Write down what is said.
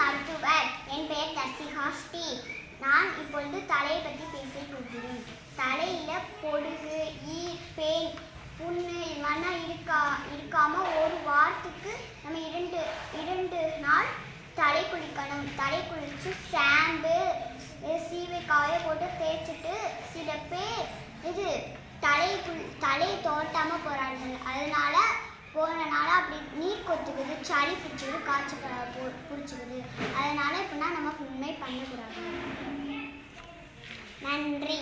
மருத்துவர். என் பெயர் தர்சிகா ஸ்ரீ. நான் இப்பொழுது தலையை பற்றி பேச போகிறேன். தலையில பொடுகு, பேன், புண்ணு இவெல்லாம் இருக்காம ஒரு வாரத்துக்கு நம்ம இரண்டு நாள் தலை குளிக்கணும். தலை குளிச்சு ஷாம்பு சீவைக்காயை போட்டு தேய்ச்சிட்டு சில பேர் தலை தோட்டாம போறாங்க. அதனால போனனால அப்படி நீர் கொத்துக்குது, சளி பிடிச்சிக்குது, காய்ச்சல் பிடிச்சிக்குது. அதனால இப்படின்னா நம்ம உண்மை பண்ணக்கூடாது. நன்றி.